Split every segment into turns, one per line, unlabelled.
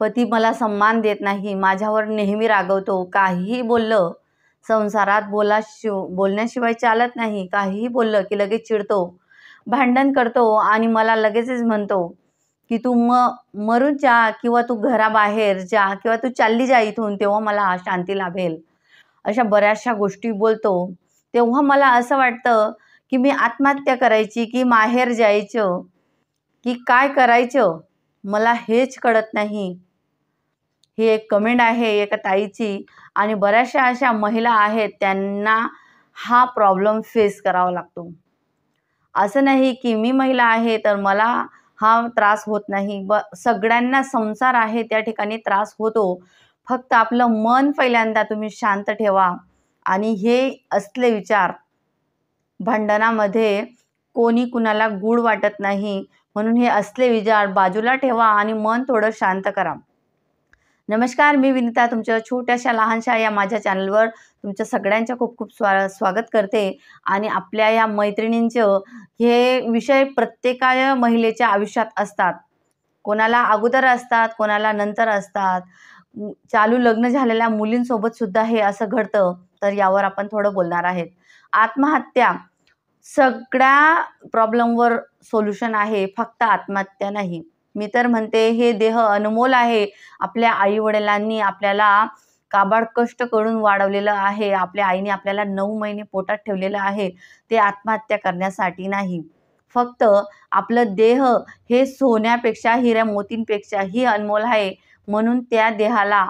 पती मला सन्मान देत नाही, माझ्यावर नेहमी रागवतो, काहीही बोललं संसारात बोलण्याशिवाय चालत नाही, काहीही बोललं की लगेच चिडतो, भांडण करतो आणि मला लगेचच म्हणतो की तू मरून जा किंवा तू घराबाहेर जा किंवा तू चालली जा इथून, तेव्हा मला शांती लाभेल. अशा बऱ्याचशा गोष्टी बोलतो. तेव्हा मला असं वाटतं की मी आत्महत्या करायची की माहेर जायचं की काय करायचं, मला हेच कळत नाही. ही एक कमेंट आहे एका ताईची आणि बऱ्याचशा अशा महिला आहेत त्यांना हा प्रॉब्लेम फेस करावा लागतो. असं नाही की मी महिला आहे तर मला हा त्रास होत नाही. सगळ्यांना संसार आहे त्या ठिकाणी त्रास होतो. फक्त आपलं मन पहिल्यांदा तुम्ही शांत ठेवा आणि हे असले विचार भांडणामध्ये कोणी कुणाला गूढ वाटत नाही, म्हणून हे असले विचार बाजूला ठेवा आणि मन थोडं शांत करा. नमस्कार, मी विनिता तुमच्या छोट्याशा लहानशा या माझ्या चॅनलवर तुमच्या सगळ्यांचं खूप खूप स्वागत करते. आणि आपल्या या मैत्रिणींचं हे विषय प्रत्येका महिलेच्या आयुष्यात असतात. कोणाला अगोदर असतात, कोणाला नंतर असतात. चालू लग्न झालेल्या मुलींसोबत सुद्धा हे असं घडतं. तर यावर आपण थोडं बोलणार आहेत. आत्महत्या सगळ्या प्रॉब्लेमवर सोल्युशन आहे, फक्त आत्महत्या नाही. मी तर म्हणते हे देह अनमोल आहे. आपल्या आईवडिलांनी आपल्याला काबाड कष्ट करून वाढवलेलं आहे. आपल्या आईने आपल्याला 9 महिने पोटात ठेवलेलं आहे. ते आत्महत्या करण्यासाठी नाही. फक्त आपलं देह हे सोन्यापेक्षा, हिऱ्या मोतींपेक्षाही अनमोल आहे. म्हणून त्या देहाला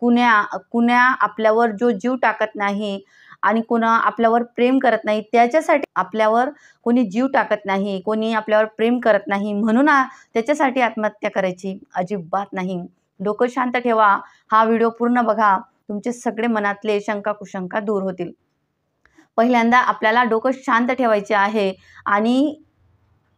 कुण्या आपल्यावर जो जीव टाकत नाही आणि कोणा आपल्यावर प्रेम करत नाही, त्याच्यासाठी आपल्यावर कोणी जीव टाकत नाही, कोणी आपल्यावर प्रेम करत नाही, म्हणून त्याच्यासाठी आत्महत्या करायची अजिबात नाही. डोकं शांत ठेवा. हा व्हिडिओ पूर्ण बघा. तुमचे सगळे मनातले शंका कुशंका दूर होतील. पहिल्यांदा आपल्याला डोकं शांत ठेवायचे आहे आणि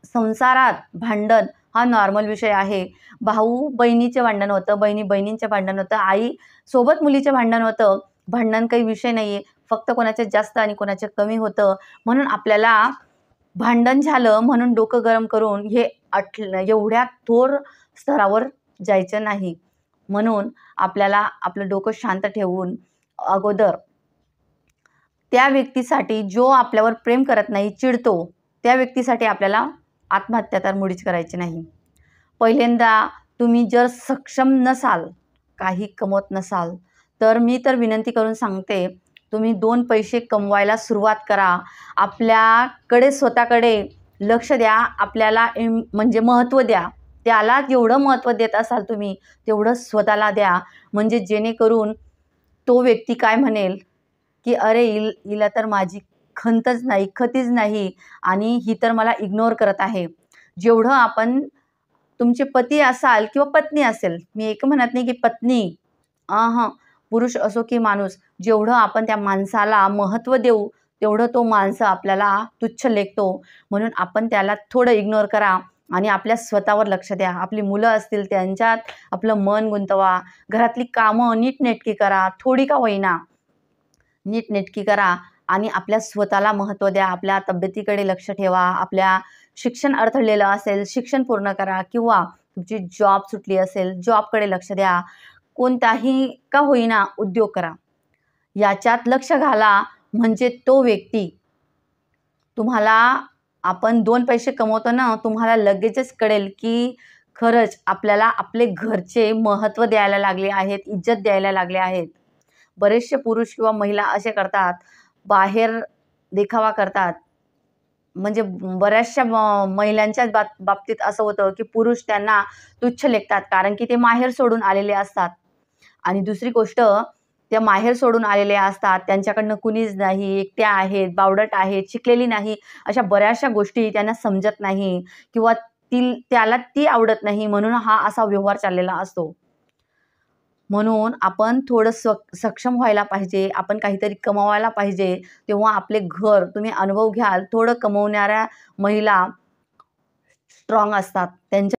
संसारात भांडण हा नॉर्मल विषय आहे. भाऊ बहिणीचे भांडण होतं, बहिणी बहिणींचे भांडण होतं, आई सोबत मुलीचे भांडण होतं. भांडण काही विषय नाहीये, फक्त कोणाचे जास्त आणि कोणाचे कमी होतं. म्हणून आपल्याला भांडण झालं म्हणून डोकं गरम करून हे एवढ्या थोर स्तरावर जायचं नाही. म्हणून आपल्याला आपलं डोकं शांत ठेवून अगोदर त्या व्यक्तीसाठी जो आपल्यावर प्रेम करत नाही, चिडतो, त्या व्यक्तीसाठी आपल्याला आत्महत्या तर मुळीच करायची नाही. पहिल्यांदा तुम्ही जर सक्षम नसाल, काही कमवत नसाल, तर मी तर विनंती करून सांगते, तुम्ही 2 पैसे कमवायला सुरुवात करा. आपल्याकडे स्वतःकडे लक्ष द्या. आपल्याला म्हणजे महत्त्व द्या. त्याला जेवढं महत्त्व देत असाल तुम्ही तेवढं स्वतःला द्या. म्हणजे जेणेकरून तो व्यक्ती काय म्हणेल की अरे हिला तर माझी खतीच नाही आणि ही तर मला इग्नोर करत आहे. जेवढं आपण तुमचे पती असाल किंवा पत्नी असेल, मी एक म्हणत नाही की पत्नी, पुरुष असो की माणूस, जेवढं आपण त्या माणसाला महत्त्व देऊ तेवढं तो माणसं आपल्याला तुच्छ लेखतो. म्हणून आपण त्याला थोडं इग्नोर करा आणि आपल्या स्वतःवर लक्ष द्या. आपली मुलं असतील त्यांच्यात आपलं मन गुंतवा. घरातली कामं नीटनेटकी करा, थोडी का होईना नीटनेटकी करा आणि आपल्या स्वतःला महत्त्व द्या. आपल्या तब्येतीकडे लक्ष ठेवा. आपल्या शिक्षण अडथळलेलं असेल, शिक्षण पूर्ण करा किंवा तुमची जॉब सुटली असेल, जॉबकडे लक्ष द्या. कोणताही का होईना उद्योग करा. याच्यात लक्ष घाला. म्हणजे तो व्यक्ती तुम्हाला, आपण 2 पैसे कमवतो ना, तुम्हाला लगेचच कळेल की खरंच आपल्याला आपले घरचे महत्त्व द्यायला लागले आहेत, इज्जत द्यायला लागले आहेत. बरेचसे पुरुष किंवा महिला असे करतात, बाहेर देखावा करतात. म्हणजे बऱ्याचशा महिलांच्या बाबतीत असं होतं की पुरुष त्यांना तुच्छ लेखतात, कारण की ते माहेर सोडून आलेले असतात. आणि दुसरी गोष्ट, त्या माहेर सोडून आलेल्या असतात, त्यांच्याकडनं कुणीच नाही, एकट्या आहेत, बावडट आहेत, शिकलेली नाही, अशा बऱ्याचशा गोष्टी त्यांना समजत नाही किंवा त्याला ती आवडत नाही, म्हणून हा असा व्यवहार चाललेला असतो. म्हणून आपण थोडं सक्षम व्हायला पाहिजे. आपण काहीतरी कमवायला पाहिजे. तेव्हा आपले घर तुम्ही अनुभव घ्याल. थोडं कमवणाऱ्या महिला स्ट्रॉंग असतात. त्यांच्या